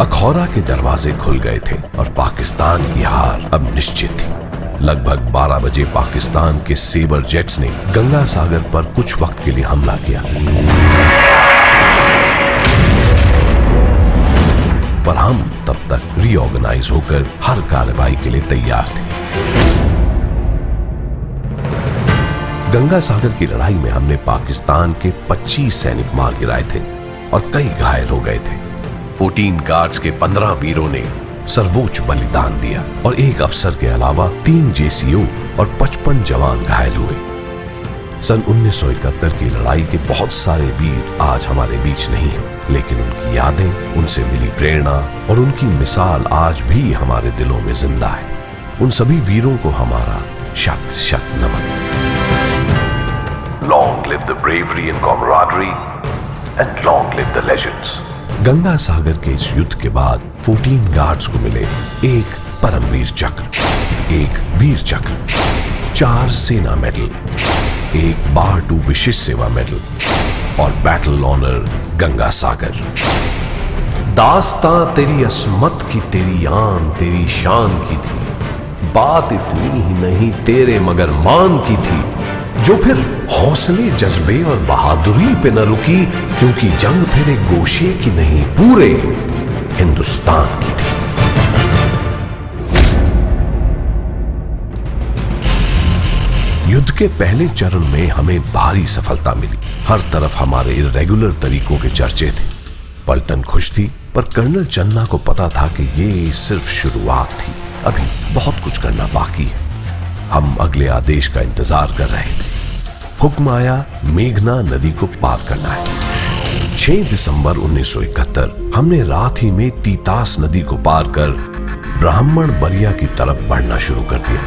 अखौरा के दरवाजे खुल गए थे और पाकिस्तान की हार अब निश्चित थी। लगभग 12 बजे पाकिस्तान के सेबर जेट्स ने गंगा सागर पर कुछ वक्त के लिए हमला किया, पर हम तब तक रीऑर्गेनाइज होकर हर कार्रवाई के लिए तैयार थे। गंगा सागर की लड़ाई में हमने पाकिस्तान के 25 सैनिक मार गिराए थे और कई घायल हो गए थे। 14 गार्ड्स के 15 वीरों ने सर्वोच्च बलिदान दिया और एक अफसर के अलावा 3 जेसीओ और 55 जवान घायल हुए। सन 1971 की लड़ाई के बहुत सारे वीर आज हमारे बीच नहीं हैं, लेकिन उनकी यादें, उनसे मिली प्रेरणा और उनकी मिसाल आज भी हमारे दिलों में जिंदा है। उन सभी वीरों को हमारा शत शत नमन। Long live the bravery and camaraderie, and long live the legends. Ganga Sagar के इस युद्ध के बाद 14 गार्ड्स को मिले एक परमवीर चक्र, एक वीर चक्र, 4 सेना मेडल, एक बार 2 विशिष्ट सेवा मेडल और बैटल ऑनर गंगा सागर। दास्तां तेरी अस्मत की, तेरी आन तेरी शान की थी, बात इतनी ही नहीं तेरे मगर मान की थी, जो फिर हौसले, जज्बे और बहादुरी पे न रुकी, क्योंकि जंग फिर एक गोशे की नहीं पूरे हिंदुस्तान की थी। युद्ध के पहले चरण में हमें भारी सफलता मिली। हर तरफ हमारे इर्रेगुलर तरीकों के चर्चे थे। पलटन खुश थी, पर कर्नल चन्ना को पता था कि ये सिर्फ शुरुआत थी, अभी बहुत कुछ करना बाकी है। हम अगले आदेश का इंतजार कर रहे थे। हुक्म आया, मेघना नदी को पार करना है। 6 दिसंबर 1971 हमने रात ही में तीतास नदी को पार कर ब्राह्मण बरिया की तरफ बढ़ना शुरू कर दिया।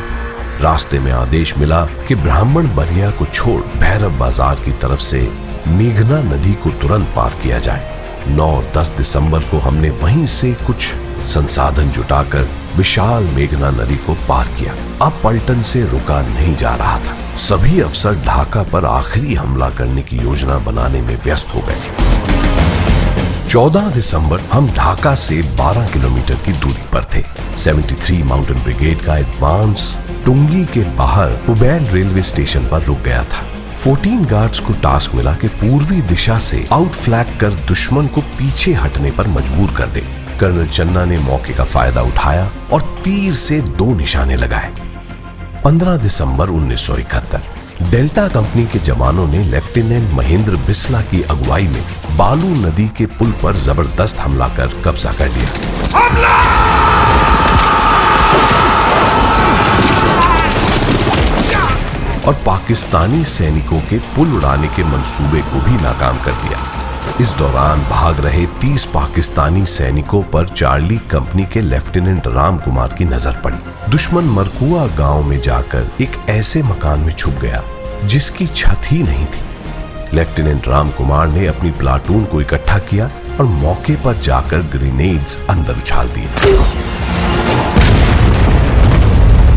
रास्ते में आदेश मिला कि ब्राह्मण बरिया को छोड़ भैरव बाजार की तरफ से मेघना नदी को तुरंत पार किया जाए। 9 और 10 दिसंबर को हमने वहीं से कुछ संसाधन जुटाकर विशाल मेघना नदी को पार किया। अब पलटन से रुका नहीं जा रहा था। सभी अफसर ढाका पर आखिरी हमला करने की योजना बनाने में व्यस्त हो गए। 14 दिसंबर हम ढाका से 12 किलोमीटर की दूरी पर थे। 73 माउंटेन ब्रिगेड का एडवांस टुंगी के बाहर पुबैल रेलवे स्टेशन पर रुक गया था। 14 गार्ड्स को टास्क मिला कि पूर्वी दिशा से आउटफ्लैंक कर दुश्मन को पीछे हटने पर मजबूर कर दे। कर्नल चन्ना ने मौके का फायदा उठाया और तीर से 2 निशाने लगाए। 15 दिसंबर 1971 डेल्टा कंपनी के जवानों ने लेफ्टिनेंट महेंद्र बिस्ला की अगुवाई में बालू नदी के पुल पर जबरदस्त हमला कर कब्जा कर लिया। और पाकिस्तानी सैनिकों के पुल उड़ाने के मंसूबे को भी नाकाम कर दिया। इस दौरान भाग रहे 30 पाकिस्तानी सैनिकों पर चार्ली कंपनी के लेफ्टिनेंट राम कुमार की नजर पड़ी। दुश्मन मरकुआ गांव में जाकर एक ऐसे मकान में छुप गया जिसकी छत ही नहीं थी। लेफ्टिनेंट राम कुमार ने अपनी प्लाटून को इकट्ठा किया और मौके पर जाकर ग्रेनेड्स अंदर उछाल दिए।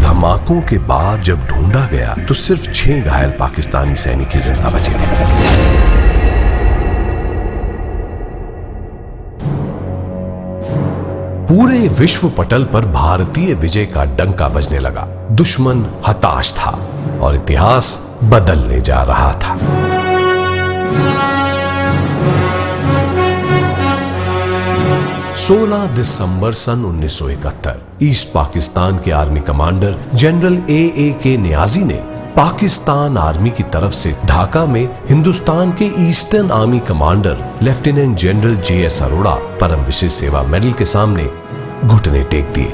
धमाकों के बाद जब ढूंढा गया तो सिर्फ 6 घायल पाकिस्तानी सैनिक ही जिंदा बचे थे। पूरे विश्व पटल पर भारतीय विजय का डंका बजने लगा। दुश्मन हताश था और इतिहास बदलने जा रहा था। 16 दिसंबर सन 1971 ईस्ट पाकिस्तान के army commander general A.A.K. Niazi ने पाकिस्तान आर्मी की तरफ से ढाका में हिंदुस्तान के eastern army commander lieutenant general J.S. Arora परम विशेष सेवा मेडल के सामने घुटने टेक दिए।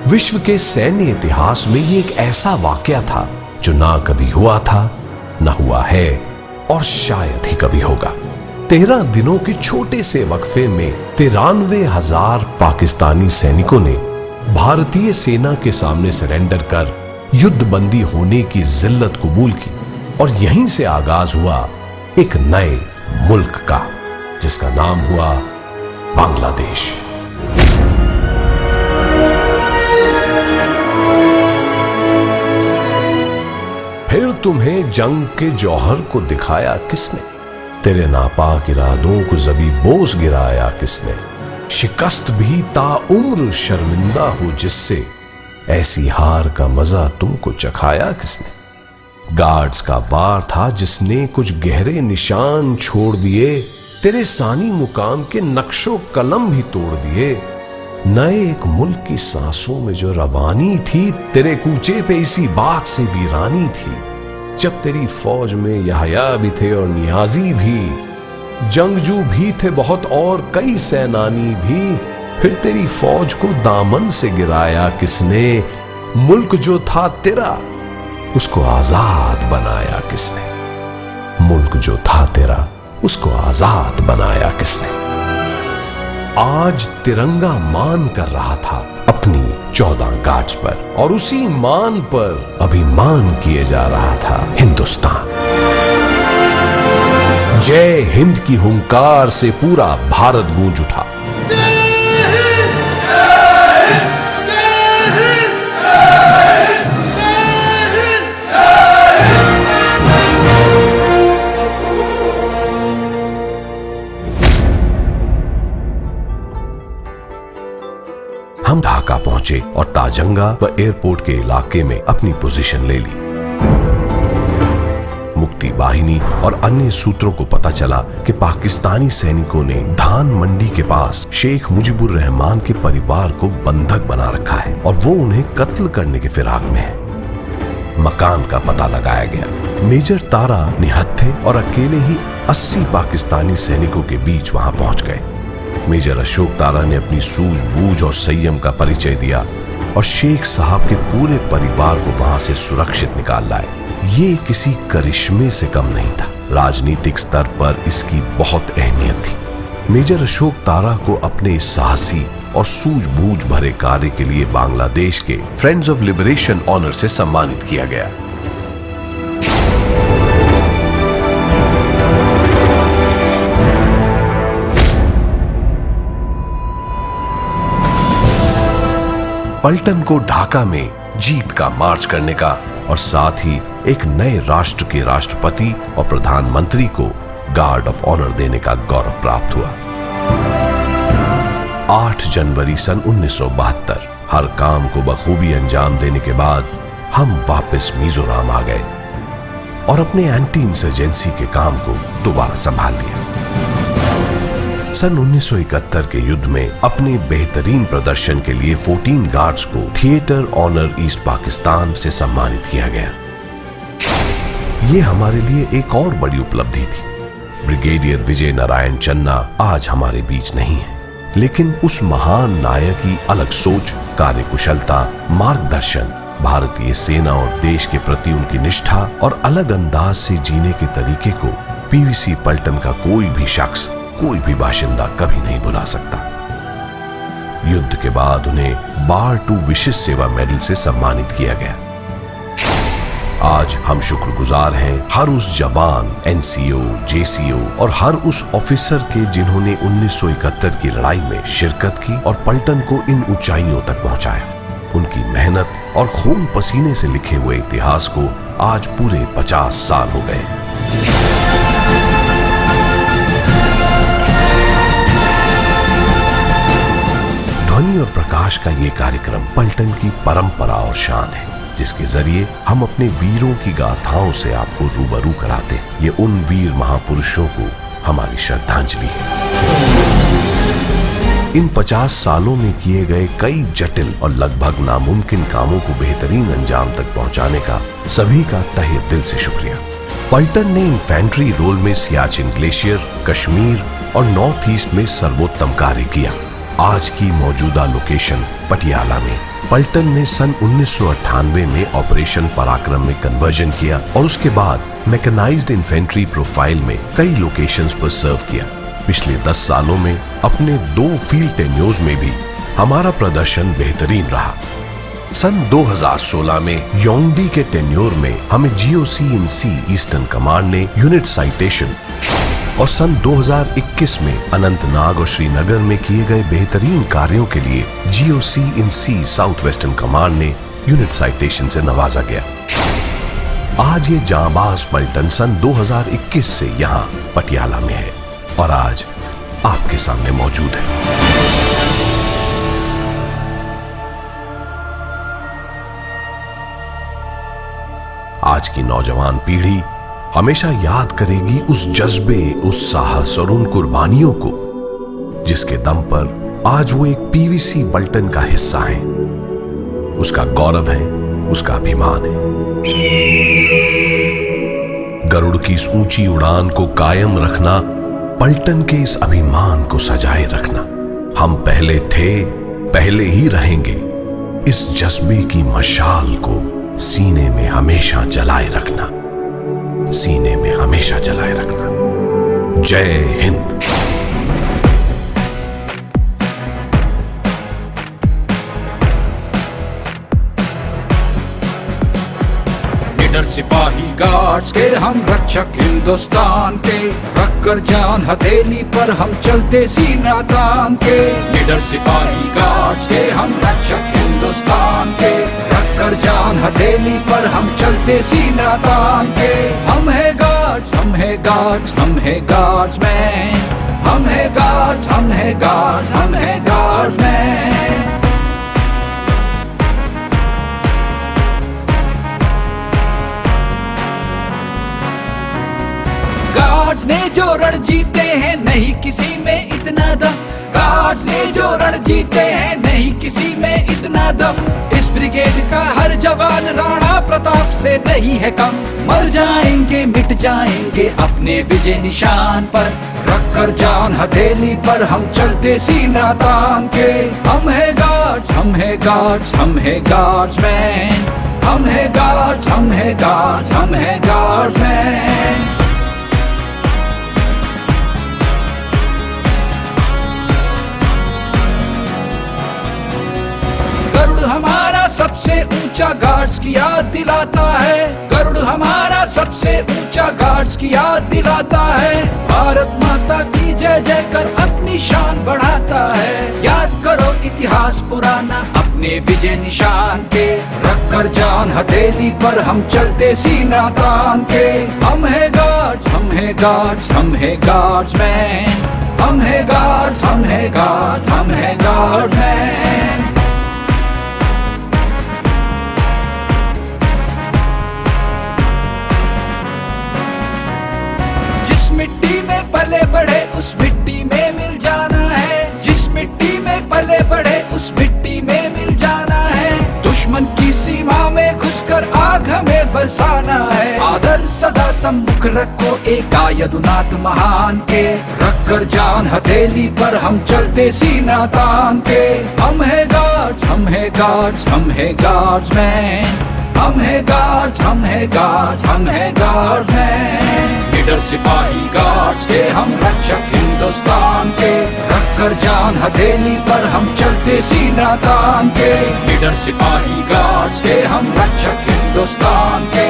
विश्व के सैन्य इतिहास में ये एक ऐसा वाकया था जो ना कभी हुआ था, ना हुआ है और शायद ही कभी होगा। 13 दिनों के छोटे से वक्फे में 93,000 पाकिस्तानी सैनिकों ने भारतीय सेना के सामने सरेंडर कर युद्धबंदी होने की जिल्लत कबूल की और यहीं से आगाज हुआ एक नए मुल्क का, जिसका नाम हुआ बांग्लादेश। फिर तुम्हें जंग के जौहर को दिखाया किसने? तेरे नापाक इरादों को ज़बी बोस गिराया किसने? शिकस्त भी ताउम्र शर्मिंदा हो जिससे, ऐसी हार का मजा तुमको चखाया किसने? गार्ड्स का वार था जिसने कुछ गहरे निशान छोड़ दिए, तेरे सानी मुकाम के नक्शो कलम भी तोड़ दिए। नए एक मुल्क की सांसों में जो रवानी थी, तेरे कूचे पे इसी बात से वीरानी थी। जब तेरी फौज में यहया भी थे और नियाजी भी, जंगजू भी थे बहुत और कई सेनानी भी, फिर तेरी फौज को दामन से गिराया किसने? मुल्क जो था तेरा, उसको आजाद बनाया किसने? मुल्क जो था तेरा, उसको आजाद बनाया किसने? आज तिरंगा मान कर रहा था अपनी 14 गाज पर और उसी मान पर अभिमान किए जा रहा था हिंदुस्तान। जय हिंद की हुंकार से पूरा भारत गूंज उठा। हम ढाका पहुंचे और ताजंगा व एयरपोर्ट के इलाके में अपनी पोजीशन ले ली। मुक्ति वाहिनी और अन्य सूत्रों को पता चला कि पाकिस्तानी सैनिकों ने धान मंडी के पास शेख मुजीबुर रहमान के परिवार को बंधक बना रखा है और वो उन्हें कत्ल करने के फिराक में है। मकान का पता लगाया गया। मेजर तारा निहत्थे और अकेले ही 80 पाकिस्तानी सैनिकों के बीच वहां पहुंच गए। मेजर अशोक तारा ने अपनी सूझबूझ और संयम का परिचय दिया और शेख साहब के पूरे परिवार को वहां से सुरक्षित निकाल लाए। ये किसी करिश्मे से कम नहीं था। राजनीतिक स्तर पर इसकी बहुत अहमियत थी। मेजर अशोक तारा को अपने इस साहसी और सूझबूझ भरे कार्य के लिए बांग्लादेश के फ्रेंड्स ऑफ लिबरेशन ऑनर से सम्मानित किया गया। पलटन को ढाका में जीत का मार्च करने का और साथ ही एक नए राष्ट्र के राष्ट्रपति और प्रधानमंत्री को गार्ड ऑफ ऑनर देने का गौरव प्राप्त हुआ। 8 जनवरी सन 1972 हर काम को बखूबी अंजाम देने के बाद हम वापस मिजोरम आ गए और अपने एंटी इंसर्जेंसी के काम को दोबारा संभाल लिया। सन 1971 के युद्ध में अपने बेहतरीन प्रदर्शन के लिए 14 गार्ड्स को थिएटर ऑनर ईस्ट पाकिस्तान से सम्मानित किया गया। यह हमारे लिए एक और बड़ी उपलब्धि थी। ब्रिगेडियर विजय नारायण चन्ना आज हमारे बीच नहीं है, लेकिन उस महान नायक की अलग सोच, कार्यकुशलता, मार्गदर्शन, भारतीय सेना और देश के प्रति उनकी निष्ठा और अलग अंदाज से जीने के तरीके को पीवीसी पलटन का कोई भी शख्स, कोई भी बाशिंदा कभी नहीं भुला सकता। युद्ध के बाद उन्हें बार 2 विशिष्ट सेवा मेडल से सम्मानित किया गया। आज हम शुक्रगुजार हैं हर उस जवान, एनसीओ, जेसीओ और हर उस ऑफिसर के जिन्होंने 1971 की लड़ाई में शिरकत की और पलटन को इन ऊंचाइयों तक पहुंचाया। उनकी मेहनत और खून पसीने से लिखे हुए इतिहास को आज पूरे 50 साल हो गए। ध्वनि और प्रकाश का ये कार्यक्रम पलटन की परंपरा और शान है, जिसके जरिए हम अपने वीरों की गाथाओं से आपको रूबरू कराते हैं। ये उन वीर महापुरुषों को हमारी श्रद्धांजलि है। इन 50 सालों में किए गए कई जटिल और लगभग नामुमकिन कामों को बेहतरीन अंजाम तक पहुंचाने का सभी का तहे दिल से शुक्रिया। पलटन ने इन्फेंट्री रोल में सियाचिन ग्लेशियर, कश्मीर और नॉर्थ ईस्ट में सर्वोत्तम कार्य किया। आज की मौजूदा लोकेशन पटियाला में पलटन ने सन 1998 में ऑपरेशन पराक्रम में कन्वर्जन किया और उसके बाद मैकेनाइज्ड इन्फेंट्री प्रोफाइल में कई लोकेशंस पर सर्व किया। पिछले 10 सालों में अपने 2 फील्ड टेन्योर्स में भी हमारा प्रदर्शन बेहतरीन रहा। सन 2016 में योंगडी के टेन्योर में हमें GOC in C eastern command ने यूनिट साइटेशन और सन 2021 में अनंतनाग और श्रीनगर में किए गए बेहतरीन कार्यों के लिए GOC in C south western command ने यूनिट साइटेशन से नवाजा गया। आज ये जांबाज पलटन सन 2021 से यहाँ पटियाला में है और आज आपके सामने मौजूद है। आज की नौजवान पीढ़ी हमेशा याद करेगी उस जज्बे, उस साहस और उन कुर्बानियों को जिसके दम पर आज वो एक PVC पलटन का हिस्सा है। उसका गौरव है, उसका अभिमान है। गरुड़ की इस ऊंची उड़ान को कायम रखना, पलटन के इस अभिमान को सजाए रखना। हम पहले थे, पहले ही रहेंगे। इस जज्बे की मशाल को सीने में हमेशा जलाए रखना, सीने में हमेशा जलाए रखना। जय हिंद। निडर सिपाही गार्ड्स के हम रक्षक हिंदुस्तान के, रखकर जान हथेली पर हम चलते सीना तान के। निडर सिपाही गार्ड्स के हम रक्षक हिंदुस्तान के, रखकर जान हथेली पर हम चलते सीना तान के। हम है गार्ड्स, हम है गार्ड्स, हम है गार्ड्स मैन। हम है गार्ड्स, हम है गार्ड्स, हम है गार्ड्स मैन। गार्ड्स ने जो रण जीते हैं नहीं किसी में इतना दम। गार्ड्स ने जो रण जीते हैं नहीं किसी में इतना दम। इस ब्रिगेड का हर जवान राणा प्रताप से नहीं है कम। मर जाएंगे मिट जाएंगे अपने विजय निशान पर, रखकर जान हथेली पर हम चलते सीना तान के। हम है गार्ड्स, हम है गार्ड्स, हम है गार्ड्स मैन। हम है गार्ड्स, हम है गार्ड्स, हम है गार्ड्स मैन। गरुड़ हमारा सबसे ऊंचा गार्ड्स की याद दिलाता है। गरुड़ हमारा सबसे ऊंचा गार्ड्स की याद दिलाता है। भारत माता की जय जय कर अपनी शान बढ़ाता है। याद करो इतिहास पुराना अपने विजय निशान के, रखकर जान हथेली पर हम चलते सीना तान के। हम है गार्ड्स, हम है गार्ड्स, हम है गार्ड्स मैन। हम है गार्ड्स, हम है गार्ड्स, हम है गार्ड्स मैन। मिट्टी में पले बढ़े उस मिट्टी में मिल जाना है। जिस मिट्टी में पले बढ़े उस मिट्टी में मिल जाना है। दुश्मन की सीमा में घुसकर आग हमें बरसाना है। आदर सदा सम्मुख रखो एकायदुनाथ महान के, रखकर जान हथेली पर हम चलते सीना तान के। हम है गार्ड्स, हम है गार्ड्स, हम है गार्ड्स मैन। हम है गार्ड्स, हम है गार्ड्स, हम है गार्ड्स मैन। निडर सिपाही गार्ड्स के हम रक्षक हिंदुस्तान के, रखकर जान हथेली पर हम चलते सीना तान के। निडर सिपाही गार्ड्स के हम रक्षक हिंदुस्तान के,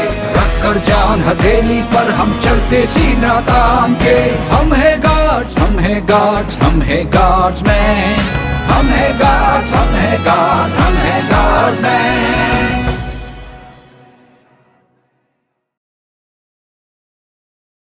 देकर जान हथेली पर हम चलते सीना तान के। हम है गार्ड्स, हम है गार्ड्स, हम है गार्ड्स मैन, हम है गार्ड्स, हम है गार्ड्स।